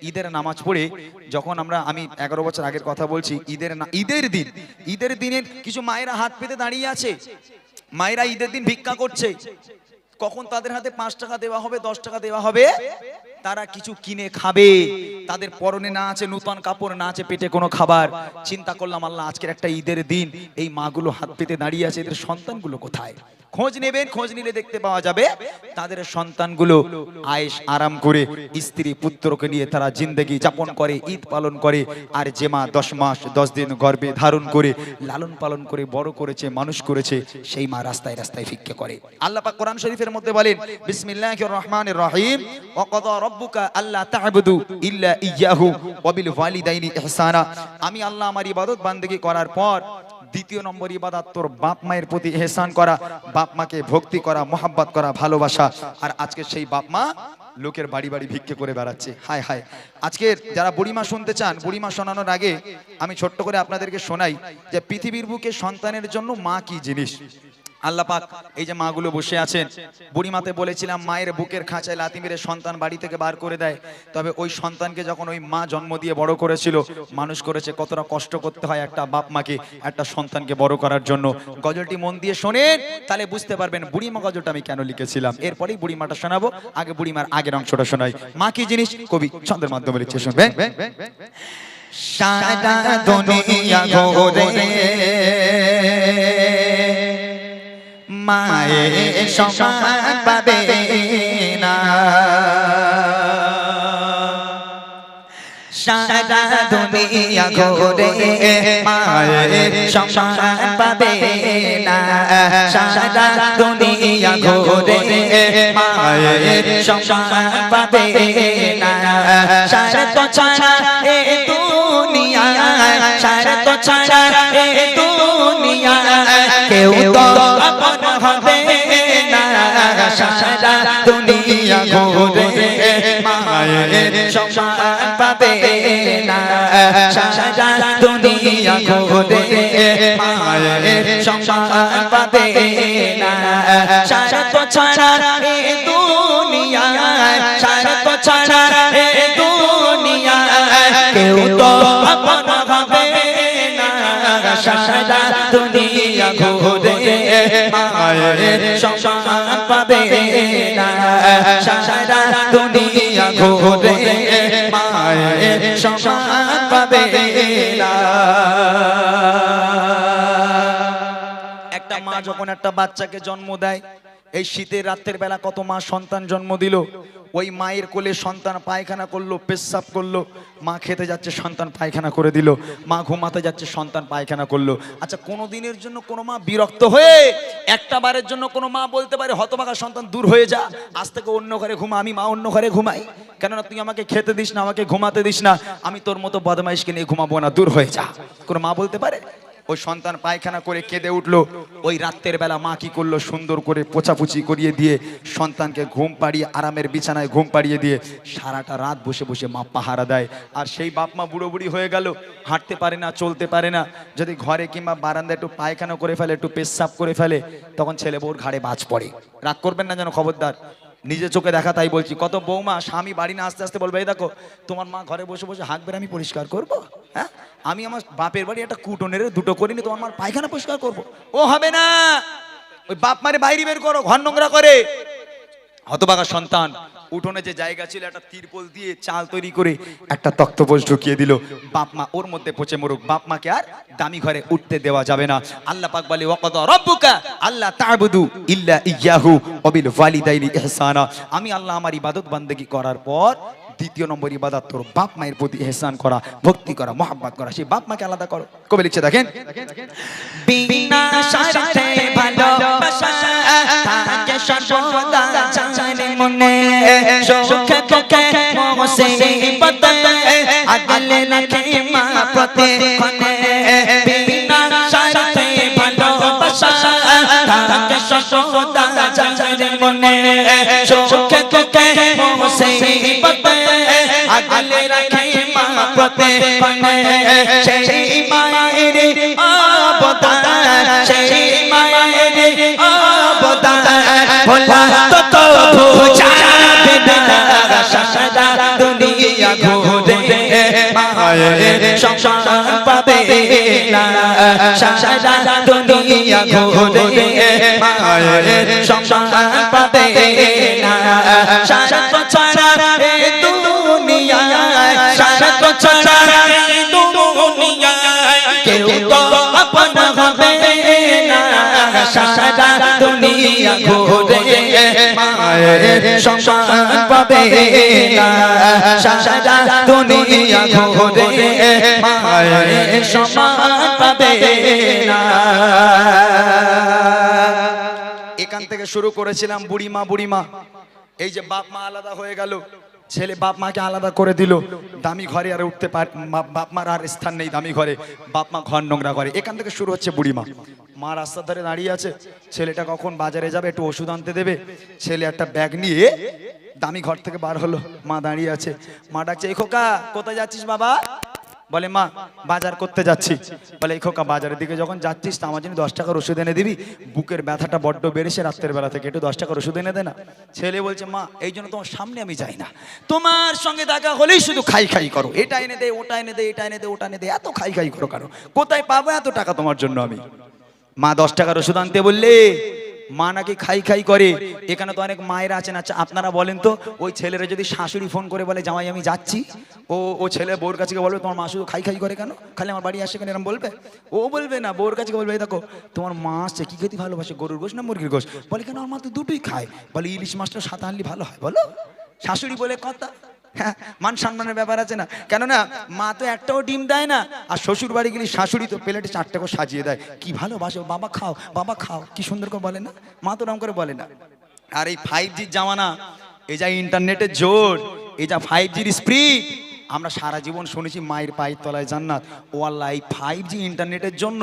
ঈদের নামাজ পড়ে যখন আমি 11 বছর আগের কথা বলছি, ঈদের দিনের কিছু মায়েরা হাত পেতে দাঁড়িয়ে আছে। মায়েরা ঈদের দিন ভিক্ষা করছে। কখন তাদের হাতে 5 টাকা দেওয়া হবে, 10 টাকা দেওয়া হবে, তারা কিছু কিনে খাবে। তাদের পরনে না আছে নতুন কাপড়, না আছে পেটে কোনো খাবার। চিন্তা করলাম, আল্লাহ আজকের একটা ঈদের দিন, এই মাগুলো হাত পেতে দাঁড়িয়ে আছে, এদের সন্তানগুলো কোথায়? খোঁজ নেবেন, খোঁজ নিলে দেখতে পাওয়া যাবে তাদের সন্তানগুলো আয়েশ আরাম করে স্ত্রী পুত্রকে নিয়ে তারা জিন্দেগি যাপন করে, ঈদ পালন করে। আর যে মা 10 মাস 10 দিন গর্ভে ধারণ করে লালন পালন করে বড় করেছে, মানুষ করেছে, সেই মা রাস্তায় রাস্তায় ভিক্ষা করে। আল্লাহ পাক কোরআন শরীফের মধ্যে বলেন, বিসমিল্লাহির রহমানির রহিম, ওয়া ক্বাদা রাব্বুকা আল্লা তা'বুদু ইল্লা ইয়্যাহু ওয়া বিল ওয়ালিদাইনি ইহসানা। আমি আল্লাহ আমার ইবাদত বান্দেগি করার পর দ্বিতীয় নম্বর ইবাদত তোর বাপ মায়ের প্রতি ইহসান করা, বাপ মাকে ভক্তি করা, মোহাব্বত করা, ভালোবাসা। আর আজকে সেই বাপ মা লোকের বাড়ি বাড়ি ভিক্ষে করে বেড়াচ্ছে। হায় হায়। আজকে যারা বুড়িমা শুনতে চান, বুড়িমা শোনানোর আগে আমি ছোট্ট করে আপনাদেরকে শোনাই যে পৃথিবীর বুকে সন্তানের জন্য মা কি জিনিস। আল্লাহ পাক এই যে মাগুলো বসে আছেন, বুড়িমাতে বলেছিলাম মায়ের বুকের খাঁচায় লাথি মেরে সন্তান বাড়ি থেকে বার করে দেয়। তবে ওই সন্তানকে যখন ওই মা জন্ম দিয়ে বড় করেছিল, মানুষ করেছে, কতটা কষ্ট করতে হয় একটা বাপ মাকে একটা সন্তানকে বড় করার জন্য। গজলটি মন দিয়ে শোনেন, তাহলে বুঝতে পারবেন বুড়িমা গজলটা আমি কেন লিখেছিলাম। এরপরেই বুড়িমাটা শোনাবো, আগে বুড়িমার আগের অংশটা শোনাই। মা কি জিনিস কবি ছন্দের মাধ্যমে লিখছে, শুনবেন। সারা দুনিয়া ঘুরে মায়ের সমান পাবে না, সারা দুনিয়া ঘুরে মায়ের সমান পাবে না, সারা দুনিয়া ঘুরে মায়ের সমান পাবে না। সারা তো ছাড়া এ দুনিয়া, সারা তো ছাড়া এ দুনিয়া কেউ তো আপন হবে না, সারা দুনিয়া ঘুরে মায়ের সমান পাবে না, সারা দুনিয়া ঘুরে মায়ের সমান পাবে না। সারা তো ছাড়া এ দুনিয়া, সারা তো ছাড়া এ দুনিয়া কেউ তো আপন হবে না, সারা দুনিয়া ঘুরে মায়ের সমান পাবে না, সারা দুনিয়া ঘুরে মায়ের সমান পাবে না। একটা মা যখন একটা বাচ্চাকে জন্ম দেয়, এই শীতের রাতের বেলা কত মা সন্তান জন্ম দিল। ওই মায়ের কোলে সন্তান পায়খানা করলো, পেশাব করলো, মা খেতে যাচ্ছে সন্তান পায়খানা করে দিল, মা ঘুমাতে যাচ্ছে সন্তান পায়খানা করলো। আচ্ছা, কোনো দিনের জন্য কোনো মা বিরক্ত হয়ে একটা বারের জন্য কোনো মা বলতে পারে হতভাগা সন্তান দূর হয়ে যা, আজ থেকে অন্য ঘরে ঘুমা, আমি মা অন্য ঘরে ঘুমাই, কেননা তুই আমাকে খেতে দিস না, আমাকে ঘুমাতে দিস না, আমি তোর মতো বদমাইশকে নিয়ে ঘুমাবো না, দূর হয়ে যা। কোনো মা বলতে পারে? ওই সন্তান পায়খানা করে কেঁদে উঠলো, ওই রাতের বেলা মা কি করলো, সুন্দর করে পোছাপুছি করিয়ে দিয়ে সন্তানকে ঘুম পাড়িয়ে আরামের বিছানায় ঘুম পাড়িয়ে দিয়ে সারাটা রাত বসে বসে মা পাহারা দেয়। আর সেই বাপ মা বুড়ো বুড়ি হয়ে গেল, হাঁটতে পারে না, চলতে পারে না, যদি ঘরে কিংবা বারান্দায় একটু পায়খানা করে ফেলে, একটু পেশাব করে ফেলে, তখন ছেলে বউর ঘাড়ে বাজ পড়ে। রাগ করবেন না যেন, খবরদার, নিজে চোখে দেখা তাই বলছি। কত বৌমা স্বামী বাড়ি না আসতে আসতে বলবে, এই দেখো তোমার মা ঘরে বসে বসে হাঁকবে, আমি পরিষ্কার করবো? হ্যাঁ, আমি আমার বাপের বাড়ি একটা কুটনের দুটো করিনি, তোমার মার পায়খানা পরিষ্কার করবো? ও হবে না, ওই বাপ মারে বাইরে বের করো, ঘর নোংরা করে। হতভাগা সন্তান উঠোনে যে জায়গা ছিল একটা তিরপল দিয়ে চাল তৈরি করে একটা তক্তপোষ ঢুকিয়ে দিল, বাপ মা ওর মধ্যে পচে মরুক, বাপ মাকে আর দামি ঘরে উঠতে দেওয়া যাবে না। আল্লাহ পাক বলে, ওয়া ক্বাদা রাব্বুকা আল্লা তা'বুদু ইল্লা ইয়্যাহু ওয়া বিল ওয়ালিদাইনি ইহসানা। আমি আল্লাহ আমার ইবাদত বান্দেগি করার পর দ্বিতীয় নম্বর ইবাদত তোর বাপ মায়ের প্রতি ইহসান করা, ভক্তি করা, মোহাব্বত করা। সেই বাপ মাকে আলাদা করো। কবি লিখছে, দেখেন, বিনা স্বার্থে ভালোবাসা থাকে সর্বদা জানে মনে, সুখে দুঃখে মুসিবতে আগলে রাখে মা প্রতিক্ষণে। বিনা স্বার্থে ভালোবাসা থাকে সর্বদা জানে মনে, সুখে দুঃখে মুসিবতে আগলে রাখে মা প্রতিক্ষণে। সেই মায়ের অবদান, সেই মায়ের অবদান ভোলা তো বুঝাবে না, সারা দুনিয়া ঘুরে মায়ের সম্মান পাবে না সারা দুনিয়া ঘুরে মায়ের সম্মান পাবে না সারা ছাড়া এই দুনিয়ায় সারা ছাড়া এই দুনিয়ায় কেউ তো আপন হবে না সারা দুনিয়া ঘুরে মায়ের সম্মান পাবে না সারা দুনিয়া ঘুরে মায়ের সম্মান পাবে না। এখান থেকে শুরু করেছিলাম বুড়িমা বুড়িমা, এই যে বাপ মা আলাদা হয়ে গেল, ছেলে বাপ মাকে আলাদা করে দিল, দামি ঘরে আর উঠতে পারে, বাপ মার আর স্থান নেই দামি ঘরে, বাপ মা ঘর নোংরা করে। এখান থেকে শুরু হচ্ছে বুড়িমা। মা রাস্তার ধারে দাঁড়িয়ে আছে, ছেলেটা কখন বাজারে যাবে একটু ওষুধ আনতে দেবে, ছেলে একটা ব্যাগ নিয়ে দামি ঘর থেকে বার হলো, মা দাঁড়িয়ে আছে, মা ডাকছে এই খোকা কোথায় যাচ্ছিস বাবা? বলে মা বাজার করতে যাচ্ছি। বলে এই খোকা বাজারের দিকে যখন যাচ্ছিস তা আমার জন্য 10 টাকার ওষুধ এনে দিবি, বুকের ব্যথাটা বড্ড বেড়েছে রাত্রের বেলা থেকে, একটু 10 টাকার ওষুধ এনে দে না। ছেলে বলছে মা এই জন্য তোমার সামনে আমি যাই না, তোমার সঙ্গে দেখা হলেই শুধু খাই খাই করো, এটা এনে দে ওটা এনে দে এটা এনে দে ওটা এনে দে, এত খাই খাই করো কারো, কোথায় পাবো এত টাকা তোমার জন্য আমি? মা 10 টাকার ওষুধ আনতে বললে মা নাকি খাই খাই করে। এখানে তো অনেক মায়েরা আছেন, আচ্ছা আপনারা বলেন তো ওই ছেলেরা যদি শাশুড়ি ফোন করে বলে জামাই আমি যাচ্ছি, ও ছেলে বউর কাছে বলবে তোমার মা শুধু খাই খাই করে কেন, খালি আমার বাড়ি আসে কেন, এরকম বলবে? ও বলবে না, বউর কাছে বলবে এই দেখো তোমার মা আসছে, কি খেতে ভালোবাসে, গরুর গোশ না মুরগির গোশ? বলে কেন আমার মা তো দুটোই খায়। বলে ইলিশ মাছটা সাথে আনলি ভালো হয়। বলো শাশুড়ি বলে কথা, হ্যাঁ মান সম্মানের ব্যাপার আছে না? কেননা মা তো একটাও ডিম দেয় না, আর শ্বশুর বাড়ি গেলে শাশুড়ি তো প্লেটে 4টা করে সাজিয়ে দেয়, কি ভালোবাসো, বাবা খাও বাবা খাও, কি সুন্দর করে বলে না? মা তো রকম করে বলে না। আর এই 5Gর জামানা, এই যা ইন্টারনেটের জোর, এই যা 5Gর স্পিড, আমরা সারা জীবন শুনেছি মায়ের পায়ের তলায় জান্নাত। ও আল্লাহ, এই 5G ইন্টারনেটের জন্য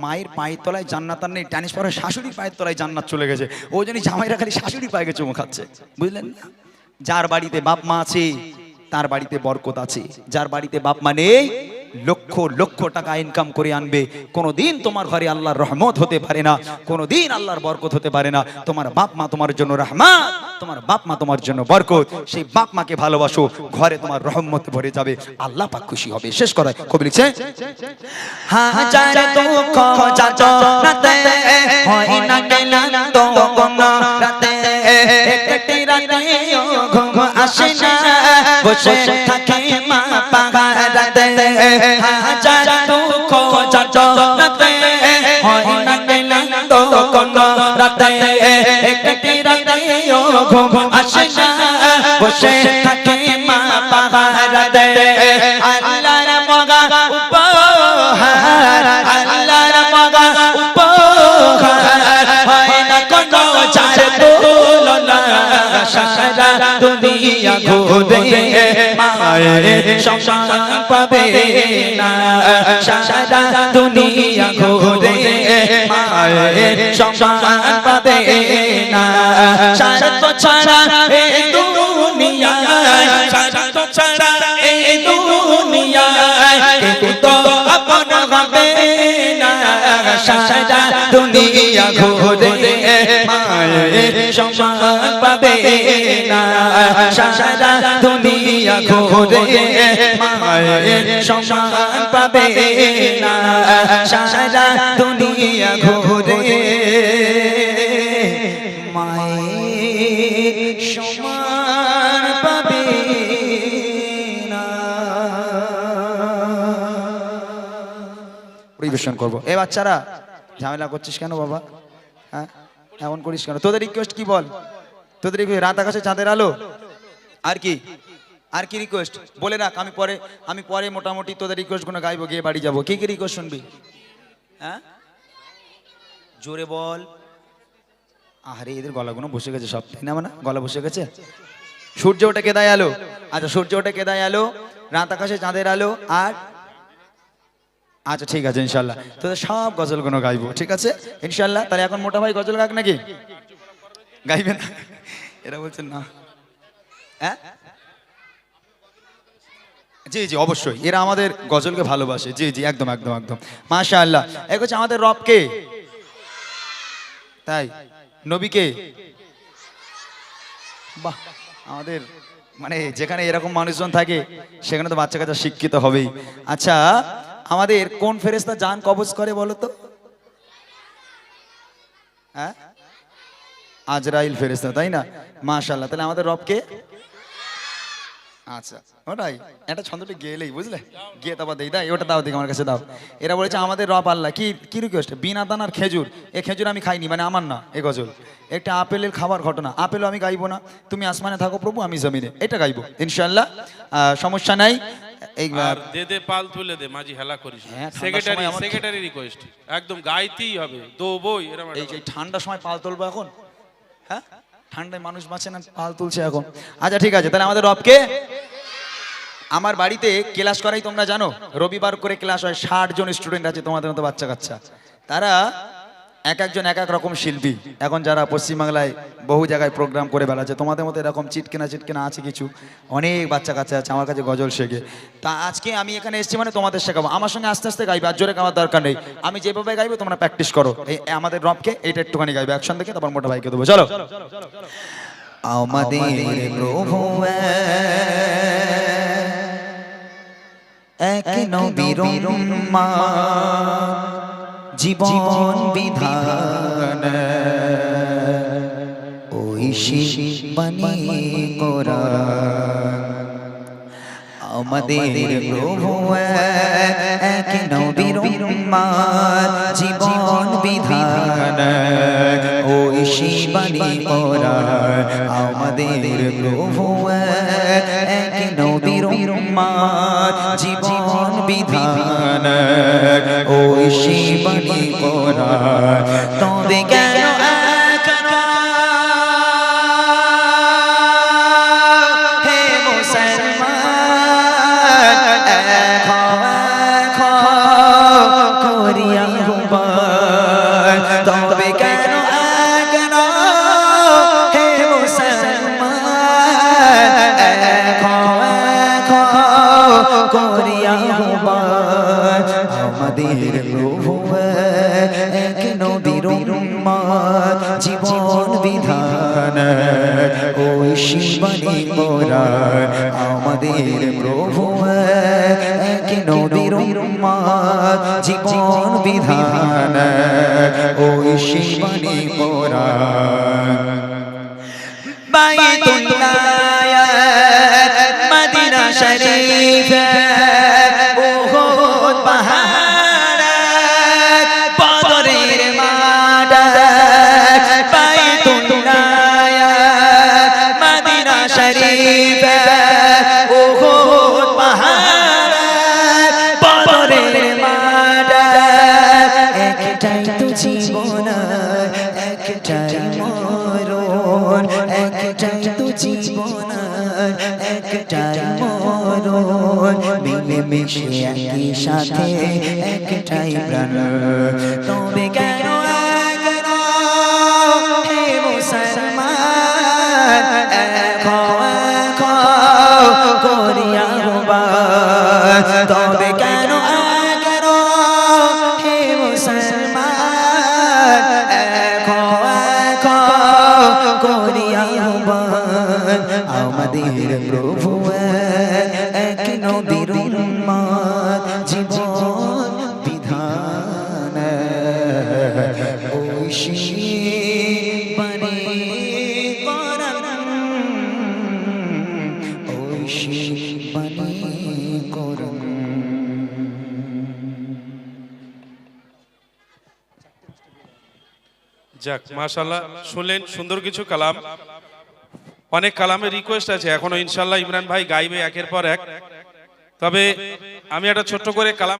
মায়ের পায়ের তলায় জান্নাত আর নেই, ট্রান্সফারে শাশুড়ির পায়ের তলায় জান্নাত চলে গেছে। ওই জন্যই জামাইরা খালি শাশুড়ি পায়ে চুমু খাচ্ছে, বুঝলেন না? যার বাড়িতে বাপ মা আছে তার বাড়িতে বরকত আছে, যার বাড়িতে বাপ মা নেই লক্ষ লক্ষ টাকা ইনকাম করে আনবে, কোনোদিন তোমার ঘরে আল্লাহর রহমত হতে পারে না, কোনোদিন আল্লাহর বরকত হতে পারে না। তোমার বাপ মা তোমার জন্য রহমত, তোমার বাপ মা তোমার জন্য বরকত। সেই বাপ মাকে ভালোবাসো, ঘরে তোমার রহমত ভরে যাবে, আল্লাহ পাক খুশি হবে। শেষ করায় কবি লিখছে হাজার দুঃখ যাতনাতে হয় না ক্লান্ত কোন রাতে, একটি রাতে ঘুম আসে না, বসে থাকে মা পাহারাতে। হাজার দুঃখ যাতনাতে হয় না ক্লান্ত কোন রাতে, একটি রাতে ঘুম আসে না, বসে থাকে মা পাহারাতে। আল্লাহর মগা উপহার, আল্লাহর মগা উপহার, হয় না কোনো চার তুলনা, সারা দুনিয়া ঘুরে মায়ের সম্মান পাবে না, সারা দুনিয়া ঘুরে মায়ের সম্মান পাবে না। সারা তো ছাড়া এই দুনিয়ায়, সারা তো ছাড়া এই দুনিয়ায় কেউ তো আপন হবে না, সারা দুনিয়া ঘুরে মায়ের সম্মান পাবে না, সারা দুনিয়া ঘুরে মায়ের সম্মান পাবে না, সারা দুনিয়া ঘুরে মায়ের সম্মান পাবে না। পরিবেশন করবো। এ বাচ্চারা ঝামেলা করছিস কেন বাবা? হ্যাঁ এমন করিস কেন? তোদের রিকোয়েস্ট কি বল? তোদের রাত আকাশে চাঁদের আলো, আর কি আর কি রিকোয়েস্ট বলে রাখ, আমি পরে মোটামুটি তোদের রিকোয়েস্ট গুলো গাইবো, গিয়ে বাড়ি যাবো। কি কি রিকোয়েস্ট শুনবি? হ্যাঁ জোরে বল। আরে এদের গলাগুলো বসে গেছে সব, তাই না? মানে গলা বসে গেছে। সূর্য ওঠে কেদায় আলো, আচ্ছা সূর্য ওঠে কেদায় আলো, রাত আকাশে চাঁদের আলো, আর আচ্ছা ঠিক আছে ইনশাল্লাহ তোদের সব গজলগুলো গাইবো, ঠিক আছে ইনশাল্লাহ। তাহলে এখন মোটা ভাই গজল গাক নাকি? গাইবে না? এরা বলছেন না। হ্যাঁ জি জি অবশ্যই, এরা আমাদের গজলকে ভালোবাসে। জি জি একদম একদম একদম মাশাআল্লাহ। এক হচ্ছে আমাদের রবকে, তাই নবীকে, বাহ আমাদের মানে যেখানে এরকম মানুষজন থাকে সেখানে তো বাচ্চা কাচ্চা শিক্ষিত হবেই। আচ্ছা, আমাদের কোন ফেরেশতা জান কবজ করে বলো তো? হ্যাঁ, আজরাইল ফেরেশতা, তাই না? মাশাআল্লাহ। তাহলে আমাদের রবকে, আচ্ছা ওটাই একটা ছন্দটি গেলেই বুঝলে, গিয়ে তারপর দেই, তাই ওটা দাও দিকে আমার কাছে দাও। এরা বলেছে আমাদের রব আল্লাহ, কি কি রিকোয়েস্ট? বিনা দানার খেজুর, এই খেজুর আমি খাইনি, মানে আমার না এ গজল। একটা আপেলের খাবার ঘটনা, আপেলও আমি গাইবো না, তুমি আসমানে থাকো প্রভু আমি জমিনে, এটা গাইবো ইনশাআল্লাহ, সমস্যা নাই। এই আর দে দে পাল তুলে দে মাঝি হেলা করিস হ্যাঁ, ঠান্ডার সেক্রেটারি সময় আমার- সেক্রেটারি রিকোয়েস্ট একদম গাইতেই হবে দো বই এরকম এই যে ঠান্ডার সময় পাল তুলবো এখন? হ্যাঁ, ঠান্ডায় মানুষ বাঁচে না, পাল তুলছে এখন। আচ্ছা ঠিক আছে, তাহলে আমাদের রবকে। আমার বাড়িতে ক্লাস করাই তোমরা জানো, রবিবার করে ক্লাস হয়, 60 জন স্টুডেন্ট আছে তোমাদের মতো বাচ্চা কাচ্চা, তারা এক একজন এক এক রকম শিল্পী। এখন যারা পশ্চিমবাংলায় বহু জায়গায় প্রোগ্রাম করে বেড়াচ্ছে, তোমাদের মতো এরকম চিটকেনা চিটকেনা আছে কিছু, অনেক বাচ্চা কাচ্চা আছে আমার কাছে গজল শেখে। তা আজকে আমি এখানে এসেছি মানে তোমাদের শেখাবো, আমার সঙ্গে আস্তে আস্তে গাইবে, আর জোরে গাওয়ার দরকার নেই, আমি যেভাবে গাইবো তোমরা প্র্যাকটিস করো। এই আমাদের রবকে এইটা একটুখানি গাইবে অ্যাকশন দেখে, তারপর মোটা ভাইকে দেবো, চলো। আমাদের প্রভু এক নবীর জীবন বিধান ঐশী বাণী কোরআন। আমাদের প্রভু এক নবীর জীবন বিধান ঐশী বাণী কোরআন। আমাদের প্রভু এক নবীর জীবন বিধান ঐশী বাণী কোরআন। তবে কেন হে মুসলমান করিয়া হুবান, তবে কেন হে মুসলমান করিয়া হুবান। আমাদের প্রভু এক নবীর জীবন বিধান ঐশী বাণী কোরআন। আমাদের প্রভু এক নবীর জীবন বিধান ঐশী বাণী কোরআন। বাইতুল্লাহ মদিনা শরীফ উহুদ পাহাড় বদরের মাঠ। বাইতুল্লাহ মদিনা শরীফ উহুদ পাহাড় বদরের মাঠ। একটাই তো জীবন একটাই মরণ, একটাই তো জীবন একটাই মরণ, মিলে মিশে একই সাথে একটাই প্রাণ। তবে কেন হে মুসলমান করিয়া হুবান, তবে কেন হে মুসলমান করিয়া হুবান। আমাদের প্রভু এক নবীর জীবন বিধান ঐশী বাণী কোরআন ঐশী বাণী কোরআন। যাক মাশাআল্লাহ, শুনলেন সুন্দর কিছু কালাম, অনেক কালামের রিকোয়েস্ট আছে এখনো ইনশাআল্লাহ ইমরান ভাই গাইবে একের পর এক। তবে আমি একটা ছোট্ট করে কালাম